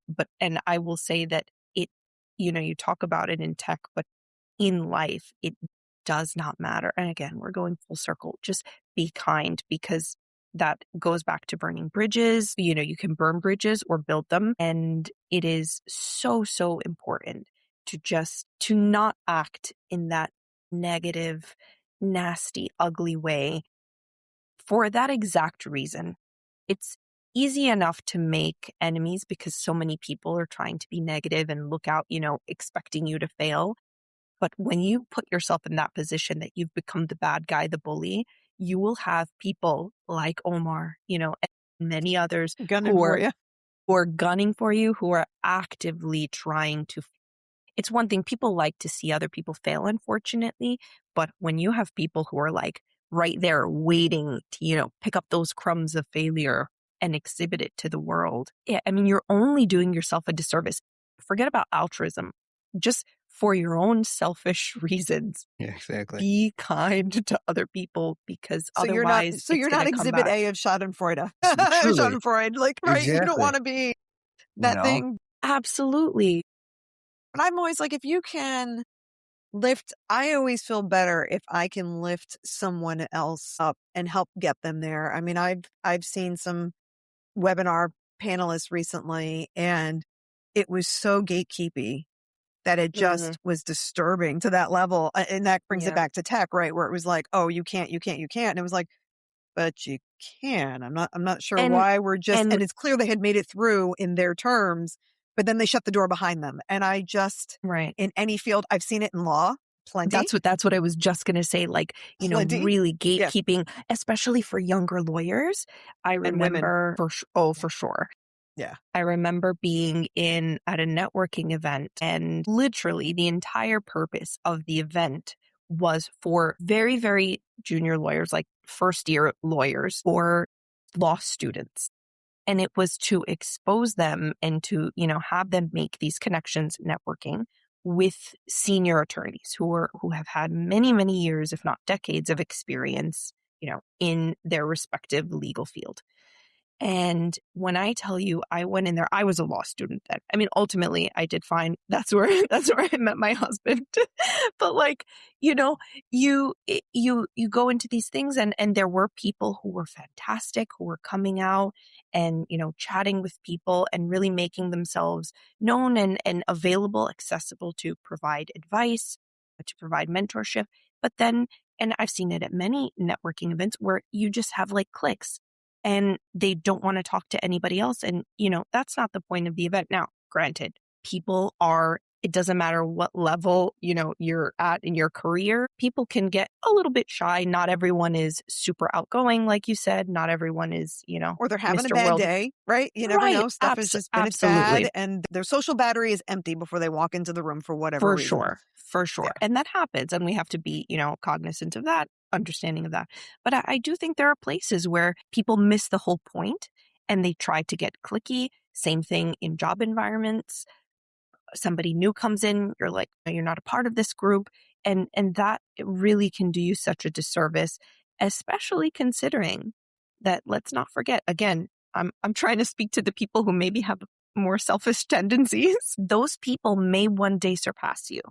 I will say that it, you talk about it in tech, but in life, it does not matter. And again, we're going full circle. Just be kind, because that goes back to burning bridges. You can burn bridges or build them. And it is so, so important to not act in that negative, nasty, ugly way for that exact reason. It's easy enough to make enemies because so many people are trying to be negative and look out, expecting you to fail. But when you put yourself in that position that you've become the bad guy, the bully, you will have people like Omar, and many others Gunning who for are you. who are gunning for you, who are actively trying to. It's one thing, people like to see other people fail, unfortunately, but when you have people who are like right there waiting to, pick up those crumbs of failure and exhibit it to the world, I mean, you're only doing yourself a disservice. Forget about altruism. Just for your own selfish reasons, yeah, exactly. be kind to other people, because So you're not otherwise it's going to come exhibit back. A of Schadenfreude. Truly, Schadenfreude, like, right? You don't exactly. want to be that thing. Absolutely. But I'm always like, if you can lift, I always feel better if I can lift someone else up and help get them there. I mean, I've seen some webinar panelists recently, and it was so gatekeepy that it just was disturbing to that level. And that brings it back to tech, right? Where it was like, oh, you can't. And it was like, but you can. I'm not sure why we're just, and it's clear they had made it through in their terms, but then they shut the door behind them. And I just, in any field, I've seen it in law, plenty. That's what I was just going to say. Like, you know, really gatekeeping, especially for younger lawyers. I remember for sure. Yeah. I remember being at a networking event, and literally the entire purpose of the event was for very, very junior lawyers, like first year lawyers or law students. And it was to expose them and to, you know, have them make these connections networking with senior attorneys who have had many, many years, if not decades of experience, you know, in their respective legal field. And when I tell you, I went in there, I was a law student then. I mean, ultimately I did fine. That's where I met my husband. But like, you know, you go into these things, and there were people who were fantastic, who were coming out and, you know, chatting with people and really making themselves known and available, accessible to provide advice, to provide mentorship. But then, and I've seen it at many networking events where you just have like cliques, and they don't want to talk to anybody else. And, you know, that's not the point of the event. Now, granted, it doesn't matter what level, you know, you're at in your career, people can get a little bit shy. Not everyone is super outgoing, like you said. Not everyone is, you know, or they're having Mr. a bad World. day, right? You never know. Stuff is just been bad, and their social battery is empty before they walk into the room for whatever reason. For sure. Yeah. And that happens. And we have to be, you know, cognizant of that, understanding of that. But I do think there are places where people miss the whole point and they try to get cliquey. Same thing in job environments. Somebody new comes in, you're like, no, you're not a part of this group. And that really can do you such a disservice, especially considering that, let's not forget, again, I'm trying to speak to the people who maybe have more selfish tendencies. Those people may one day surpass you.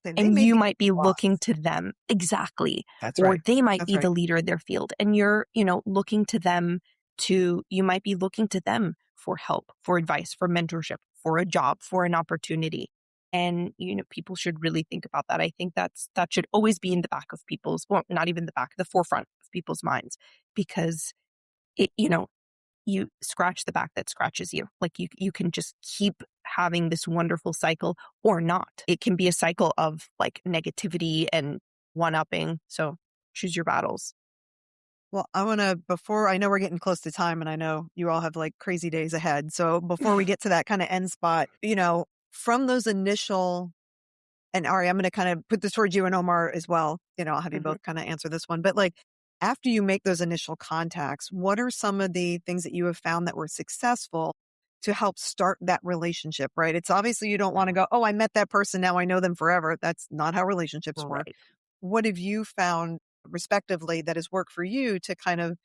And you might be looking to them. Exactly. That's right. Or they might be the leader in their field. And you're, you know, you might be looking to them for help, for advice, for mentorship, for a job, for an opportunity. And, you know, people should really think about that. I think that should always be in the back of not even the back, the forefront of people's minds, because it, you know, you scratch the back that scratches you. Like you can just keep having this wonderful cycle or not. It can be a cycle of like negativity and one-upping. So choose your battles. Well, before, I know we're getting close to time, and I know you all have like crazy days ahead. So before we get to that kind of end spot, you know, from those initial, and Ari, I'm going to kind of put this towards you and Omar as well. You know, I'll have you both kind of answer this one. But like, after you make those initial contacts, what are some of the things that you have found that were successful to help start that relationship, right? It's obviously you don't want to go, oh, I met that person, now I know them forever. That's not how relationships work. What have you found respectively that has worked for you to kind of,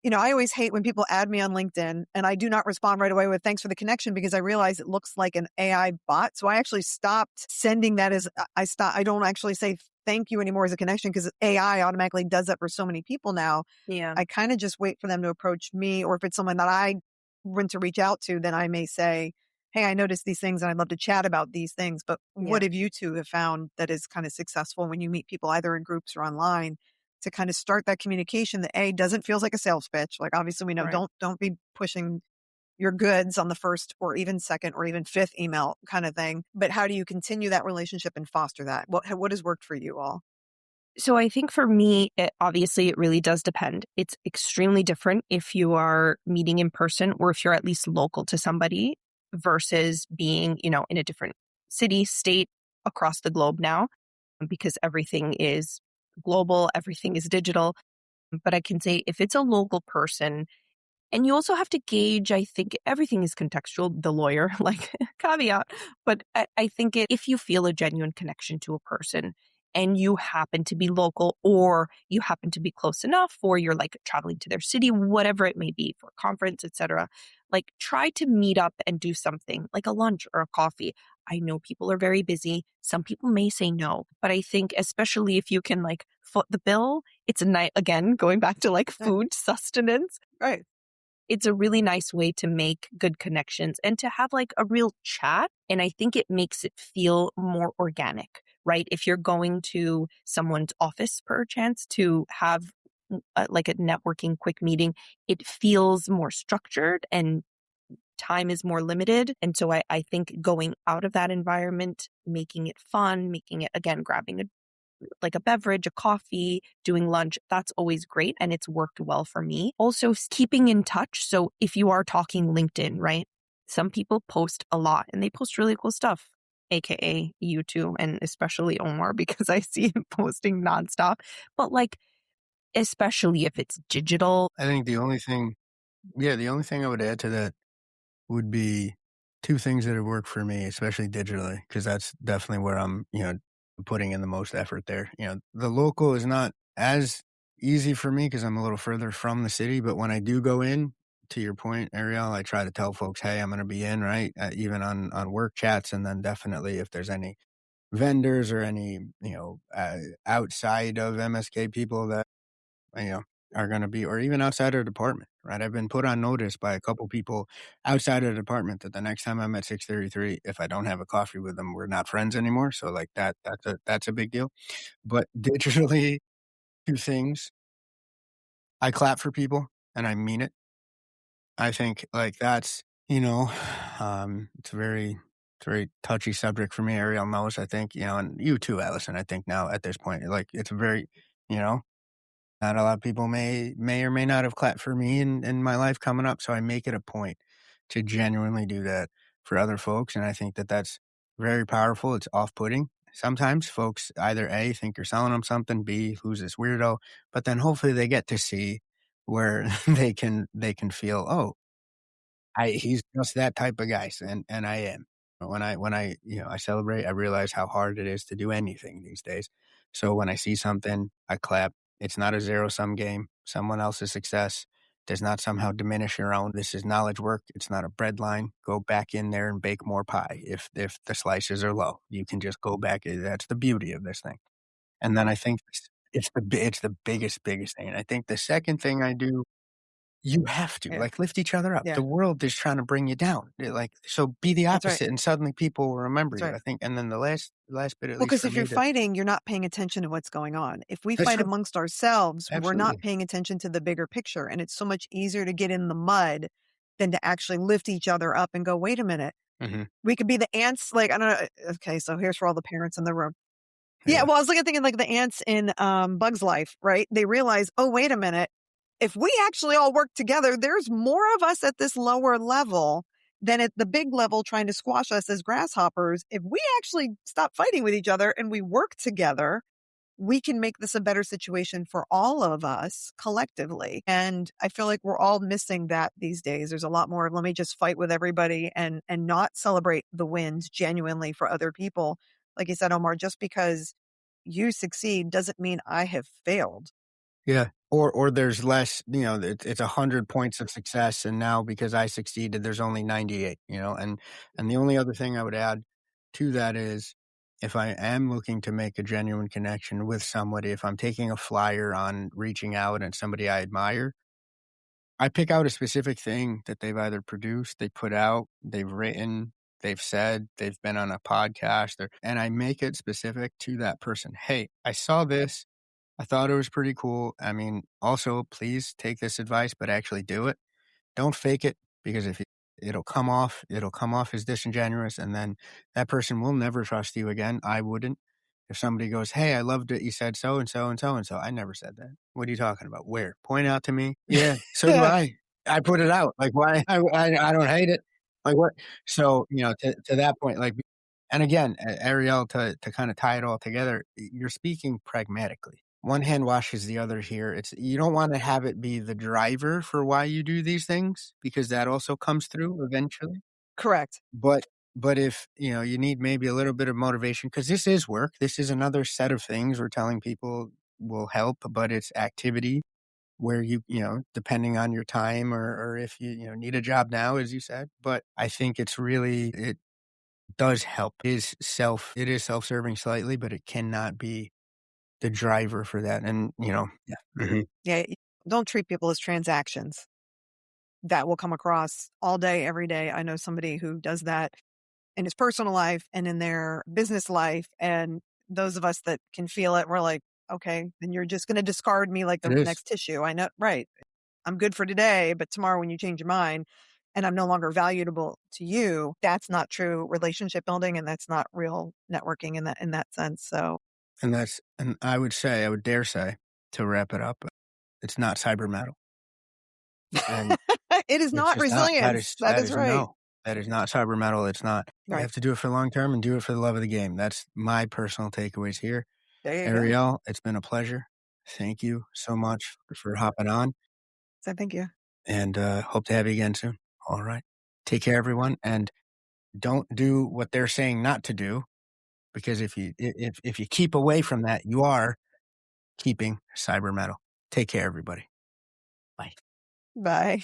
you know, I always hate when people add me on LinkedIn and I do not respond right away with thanks for the connection, because I realize it looks like an AI bot. So I actually stopped sending that as I don't actually say thank you anymore as a connection, because AI automatically does that for so many people now. Yeah. I kind of just wait for them to approach me, or if it's someone that I want to reach out to, then I may say, hey, I noticed these things and I'd love to chat about these things. But what have you two have found that is kind of successful when you meet people either in groups or online to kind of start that communication that doesn't feel like a sales pitch? Like, obviously we know don't be pushing your goods on the first or even second or even fifth email kind of thing. But how do you continue that relationship and foster that? What has worked for you all? So I think for me, it really does depend. It's extremely different if you are meeting in person or if you're at least local to somebody versus being, you know, in a different city, state, across the globe now, because everything is global, everything is digital. But I can say if it's a local person, and you also have to gauge, I think everything is contextual, the lawyer, like caveat, but I think if you feel a genuine connection to a person and you happen to be local or you happen to be close enough or you're like traveling to their city, whatever it may be for a conference, etc., like try to meet up and do something like a lunch or a coffee. I know people are very busy. Some people may say no, but I think especially if you can like foot the bill, it's a night, again, going back to like food sustenance. Right. it's a really nice way to make good connections and to have like a real chat. And I think it makes it feel more organic, right? If you're going to someone's office per chance to have like a networking quick meeting, it feels more structured and time is more limited. And so I think going out of that environment, making it fun, making it, again, grabbing like a beverage, a coffee, doing lunch, that's always great. And it's worked well for me. Also, keeping in touch. So if you are talking LinkedIn, right? Some people post a lot and they post really cool stuff, AKA you two, and especially Omar, because I see him posting nonstop. But like, especially if it's digital. I think the only thing I would add to that would be two things that have worked for me, especially digitally, because that's definitely where I'm, putting in the most effort there. The local is not as easy for me because I'm a little further from the city, but when I do go in, to your point, Arielle, I try to tell folks, hey, I'm going to be in, right? Even on work chats. And then definitely if there's any vendors or any, outside of MSK people that, you know, are going to be, or even outside our department, right? I've been put on notice by a couple people outside of the department that the next time I'm at 633, if I don't have a coffee with them, we're not friends anymore. So like that's a big deal. But digitally, two things. I clap for people and I mean it. I think like that's, it's a very touchy subject for me. Arielle knows, I think, and you too, Alyson, I think now at this point, like it's very, you know, not a lot of people may or may not have clapped for me in my life coming up, so I make it a point to genuinely do that for other folks, and I think that that's very powerful. It's off-putting. Sometimes folks either A, think you're selling them something, B, who's this weirdo, but then hopefully they get to see where they can feel, oh, he's just that type of guy, and I am. When I celebrate, I realize how hard it is to do anything these days. So when I see something, I clap. It's not a zero-sum game. Someone else's success does not somehow diminish your own. This is knowledge work. It's not a bread line. Go back in there and bake more pie. If the slices are low, you can just go back. That's the beauty of this thing. And then I think it's the biggest thing. And I think the second thing I do, you have to, Yeah. like, lift each other up. Yeah. The world is trying to bring you down. So be the That's right. opposite, and suddenly people will remember That's you, right. I think. And then the last bit, at Well, least because for if me, you're fighting, you're not paying attention to what's going on. If we That's fight true. amongst ourselves, we're not Absolutely. paying attention to the bigger picture. And it's so much easier to get in the mud than to actually lift each other up and go, wait a minute. Mhm. We could be the ants. Like, I don't know. Okay. So here's for all the parents in the room. Yeah. Yeah. Well, I was thinking like the ants in Bug's Life, right? They realize, oh, wait a minute. If we actually all work together, there's more of us at this lower level than at the big level trying to squash us as grasshoppers. If we actually stop fighting with each other and we work together, we can make this a better situation for all of us collectively. And I feel like we're all missing that these days. There's a lot more of let me just fight with everybody and not celebrate the wins genuinely for other people. Like you said, Omar, just because you succeed doesn't mean I have failed. Yeah. Or there's less, it's 100 points of success, and now because I succeeded, there's only 98, and the only other thing I would add to that is if I am looking to make a genuine connection with somebody, if I'm taking a flyer on reaching out and somebody I admire, I pick out a specific thing that they've either produced, they put out, they've written, they've said, they've been on a podcast, and I make it specific to that person. Hey, I saw this. I thought it was pretty cool. I mean, also, please take this advice, but actually do it. Don't fake it, because if it'll come off as disingenuous, and then that person will never trust you again. I wouldn't. If somebody goes, hey, I loved it, you said so and so and so and so. I never said that. What are you talking about? Where? Point out to me. Yeah, so do I. I put it out. Like, why? I don't hate it. Like, what? So, to that point, like, and again, Arielle, to kind of tie it all together, you're speaking pragmatically. One hand washes the other here. You don't want to have it be the driver for why you do these things, because that also comes through eventually. Correct. But if, you need maybe a little bit of motivation, because this is work. This is another set of things we're telling people will help, but it's activity where depending on your time, or if you need a job now, as you said. But I think it does help. It is self-serving slightly, but it cannot be the driver for that. And, yeah. Mhm. Yeah. Don't treat people as transactions. that will come across all day, every day. I know somebody who does that in his personal life and in their business life. And those of us that can feel it, we're like, okay, then you're just going to discard me like the next tissue. I know, right. I'm good for today, but tomorrow when you change your mind and I'm no longer valuable to you, that's not true relationship building, and that's not real networking in that sense. So, and I would dare say, to wrap it up, it's not cyber metal. And it is not resilience. That is right. No, that is not cyber metal. It's not. Right. You have to do it for long term and do it for the love of the game. That's my personal takeaways here. There you Arielle, it's been a pleasure. Thank you so much for hopping on. So thank you. And hope to have you again soon. All right. Take care, everyone. And don't do what they're saying not to do, because if you keep away from that, you are keeping cyber metal. Take care, everybody. Bye. Bye.